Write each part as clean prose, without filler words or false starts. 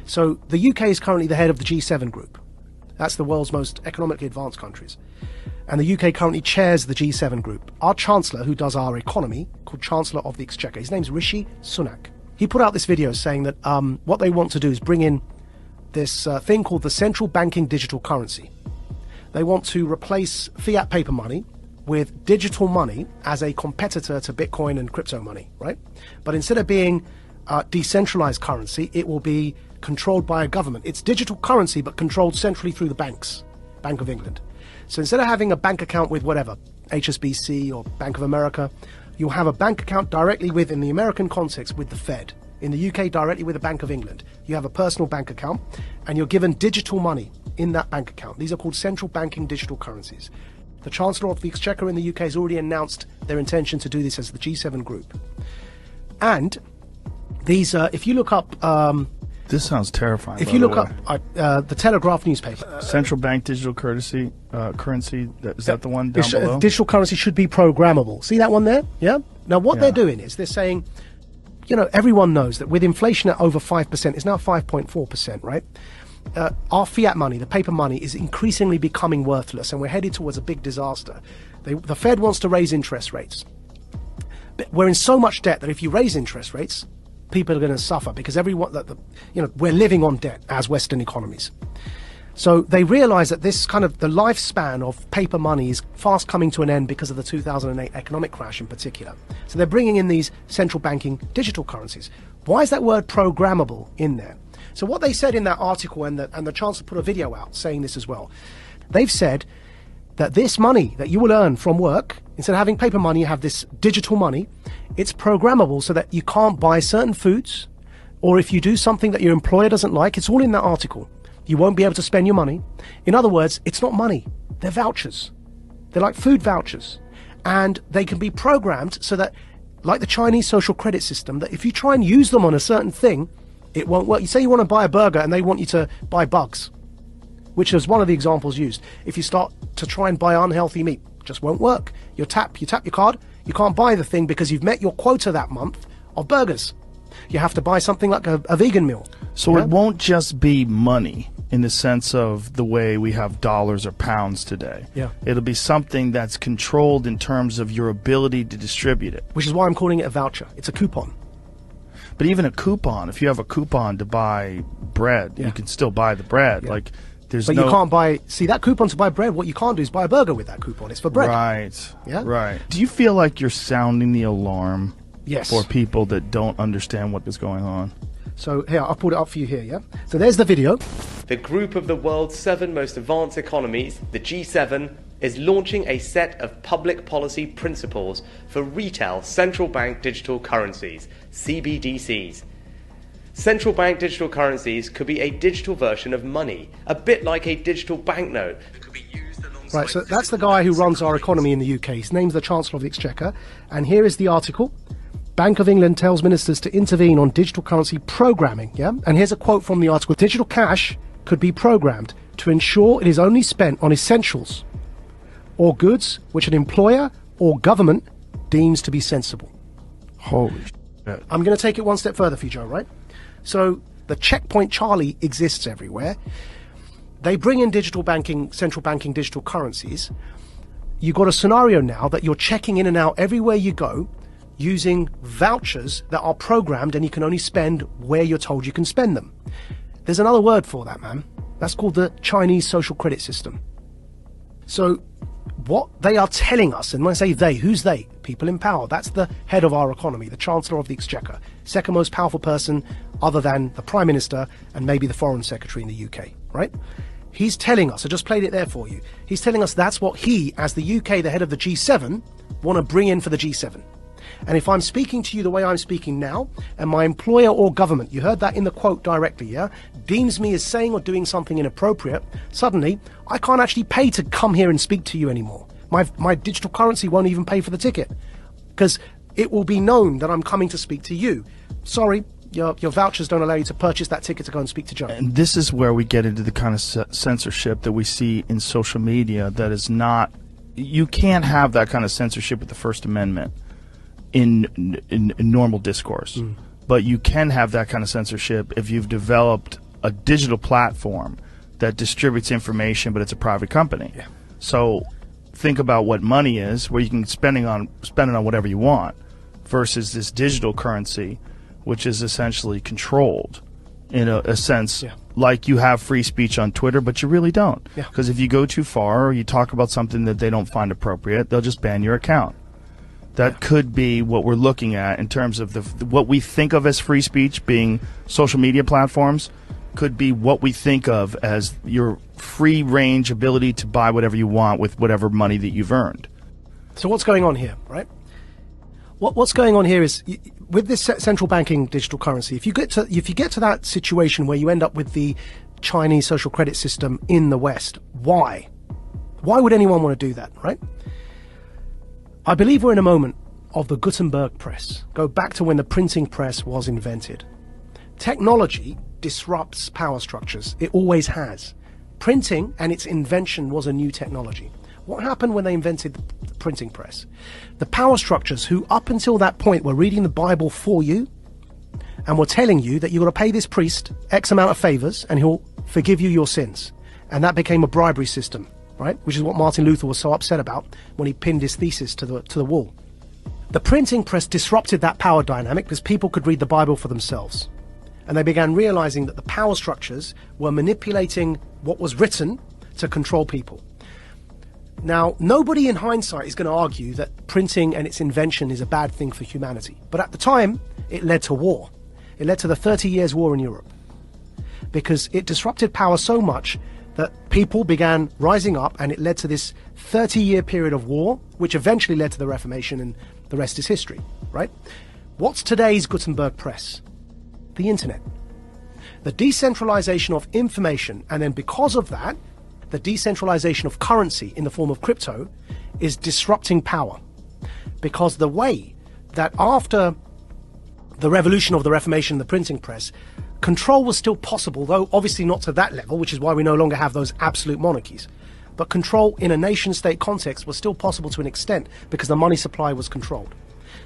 So the UK is currently the head of the G7 group. That's the world's most economically advanced countries. And the UK currently chairs the G7 group. Our Chancellor, who does our economy, called Chancellor of the Exchequer, his name's Rishi Sunak. He put out this video saying that what they want to do is bring in this thing called the central banking digital currency. They want to replace fiat paper money with digital money as a competitor to Bitcoin and crypto money, right? But instead of being decentralized currency, it will be controlled by a government. It's digital currency, but controlled centrally through the banks, Bank of England. So instead of having a bank account with whatever, HSBC or Bank of America, you'll have a bank account directly with, in the American context, with the Fed. In the UK, directly with the Bank of England. You have a personal bank account, and you're given digital money in that bank account. These are called central banking digital currencies. The Chancellor of the Exchequer in the UK has already announced their intention to do this as the G7 group. And these, if you look up... this sounds terrifying. If you look up the Telegraph newspaper... Central bank digital currency, is that the one down below? Digital currency should be programmable. See that one there? Yeah? Now, what they're doing is they're saying... You know, everyone knows that with inflation at over 5%, it's now 5.4%, right? Our fiat money, the paper money, is increasingly becoming worthless, and we're headed towards a big disaster. The Fed wants to raise interest rates. But we're in so much debt that if you raise interest rates, people are going to suffer because everyone, we're living on debt as Western economies. So they realize that this kind of the lifespan of paper money is fast coming to an end because of the 2008 economic crash in particular. So they're bringing in these central banking digital currencies. Why is that word programmable in there? So what they said in that article, and the Chancellor put a video out saying this as well, they've said that this money that you will earn from work, instead of having paper money, you have this digital money. It's programmable so that you can't buy certain foods, or if you do something that your employer doesn't like, it's all in that article. You won't be able to spend your money. In other words, it's not money. They're vouchers. They're like food vouchers. And they can be programmed so that, like the Chinese social credit system, that if you try and use them on a certain thing, it won't work. You say you want to buy a burger and they want you to buy bugs, which is one of the examples used. If you start to try and buy unhealthy meat, it just won't work. You tap your card, you can't buy the thing because you've met your quota that month of burgers. You have to buy something like a vegan meal. So it won't just be money in the sense of the way we have dollars or pounds today. Yeah. It'll be something that's controlled in terms of your ability to distribute it. Which is why I'm calling it a voucher. It's a coupon. But even a coupon, if you have a coupon to buy bread, you can still buy the bread. Yeah. Like, But you can't buy... See, that coupon to buy bread, what you can't do is buy a burger with that coupon. It's for bread. Right. Yeah? Right. Do you feel like you're sounding the alarm Yes. for people that don't understand what is going on? So here, I'll pull it up for you here, yeah? So there's the video. The group of the world's 7 most advanced economies, the G7, is launching a set of public policy principles for retail central bank digital currencies, CBDCs. Central bank digital currencies could be a digital version of money, a bit like a digital banknote that could be used alongside... Right, so that's the guy who runs our economy in the UK. His name's the Chancellor of the Exchequer. And here is the article. Bank of England tells ministers to intervene on digital currency programming, yeah? And here's a quote from the article. Digital cash could be programmed to ensure it is only spent on essentials or goods which an employer or government deems to be sensible. Holy shit. I'm going to take it one step further for you, Joe, right? So the checkpoint Charlie exists everywhere. They bring in digital banking, central banking digital currencies. You've got a scenario now that you're checking in and out everywhere you go using vouchers that are programmed, and you can only spend where you're told you can spend them. There's another word for that, man. That's called the Chinese social credit system. So what they are telling us, and when I say they, who's they? People in power. That's the head of our economy, the Chancellor of the Exchequer, second most powerful person other than the Prime Minister and maybe the Foreign Secretary in the UK, right? He's telling us, I just played it there for you, he's telling us that's what he, as the UK, the head of the G7, want to bring in for the G7. And if I'm speaking to you the way I'm speaking now, and my employer or government, you heard that in the quote directly, yeah, deems me as saying or doing something inappropriate, suddenly I can't actually pay to come here and speak to you anymore. My digital currency won't even pay for the ticket because it will be known that I'm coming to speak to you. Sorry, your vouchers don't allow you to purchase that ticket to go and speak to Joe. And this is where we get into the kind of censorship that we see in social media that is not... You can't have that kind of censorship with the First Amendment in normal discourse. But you can have that kind of censorship if you've developed a digital platform that distributes information, but it's a private company. Yeah. So think about what money is, where you can spend it on whatever you want, versus this digital currency, which is essentially controlled in a sense. Yeah. Like you have free speech on Twitter, but you really don't. Yeah. Because if you go too far or you talk about something that they don't find appropriate, they'll just ban your account. That could be what we're looking at in terms of what we think of as free speech being social media platforms, could be what we think of as your free range ability to buy whatever you want with whatever money that you've earned. So what's going on here, right? What's going on here is, with this central banking digital currency, if you get to that situation where you end up with the Chinese social credit system in the West, why would anyone want to do that, right? I believe we're in a moment of the Gutenberg press. Go back to when the printing press was invented. Technology disrupts power structures. It always has. Printing and its invention was a new technology. What happened when they invented the printing press? The power structures, who up until that point were reading the Bible for you and were telling you that you've got to pay this priest X amount of favors and he'll forgive you your sins. And that became a bribery system, right? Which is what Martin Luther was so upset about when he pinned his thesis to the wall. The printing press disrupted that power dynamic because people could read the Bible for themselves. And they began realizing that the power structures were manipulating what was written to control people. Now, nobody in hindsight is going to argue that printing and its invention is a bad thing for humanity. But at the time, it led to war. It led to the 30 Years' War in Europe. Because it disrupted power so much that people began rising up, and it led to this 30-year period of war, which eventually led to the Reformation, and the rest is history, right? What's today's Gutenberg press? The internet. The decentralization of information, and then because of that, the decentralization of currency in the form of crypto is disrupting power. Because the way that after the revolution of the Reformation and the printing press, control was still possible, though obviously not to that level, which is why we no longer have those absolute monarchies. But control in a nation-state context was still possible to an extent because the money supply was controlled.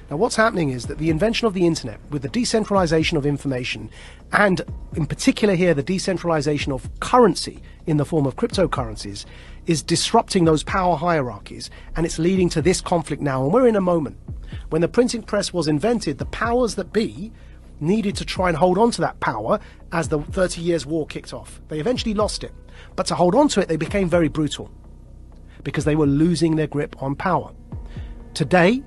Now what's happening is that the invention of the internet, with the decentralization of information, and in particular here the decentralization of currency in the form of cryptocurrencies, is disrupting those power hierarchies, and it's leading to this conflict now. And we're in a moment when the printing press was invented, the powers that be needed to try and hold on to that power as the 30 Years' War kicked off. They eventually lost it, but to hold on to it they became very brutal because they were losing their grip on power. Today,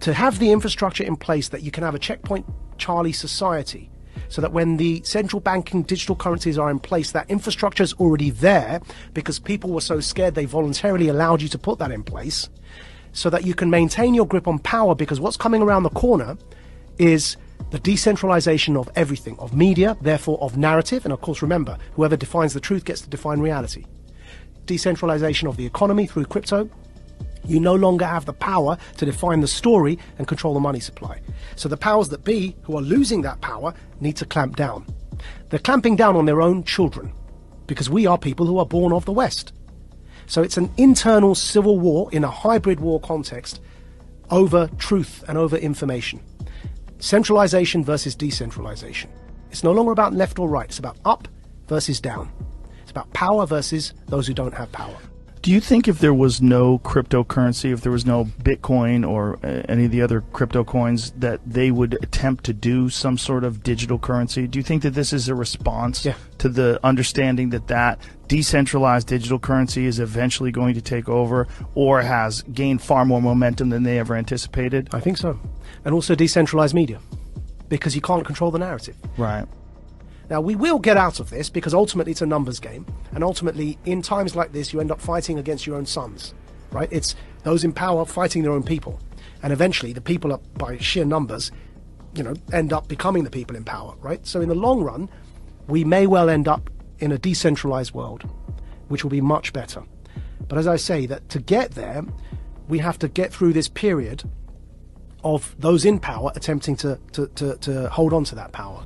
to have the infrastructure in place that you can have a checkpoint Charlie society, so that when the central banking digital currencies are in place, that infrastructure is already there because people were so scared they voluntarily allowed you to put that in place, so that you can maintain your grip on power. Because what's coming around the corner is the decentralization of everything, of media, therefore of narrative, and of course remember, whoever defines the truth gets to define reality. Decentralization of the economy through crypto. You no longer have the power to define the story and control the money supply. So the powers that be, who are losing that power, need to clamp down. They're clamping down on their own children, because we are people who are born of the West. So it's an internal civil war in a hybrid war context over truth and over information. Centralization versus decentralization. It's no longer about left or right. It's about up versus down. It's about power versus those who don't have power. Do you think if there was no cryptocurrency, if there was no Bitcoin or any of the other crypto coins, that they would attempt to do some sort of digital currency? Do you think that this is a response to the understanding that decentralized digital currency is eventually going to take over, or has gained far more momentum than they ever anticipated? I think so. And also decentralized media, because you can't control the narrative. Right. Now, we will get out of this because ultimately it's a numbers game. And ultimately, in times like this, you end up fighting against your own sons, right? It's those in power fighting their own people. And eventually, the people, by sheer numbers, end up becoming the people in power, right? So in the long run, we may well end up in a decentralized world, which will be much better. But as I say, that to get there, we have to get through this period of those in power attempting to hold on to that power.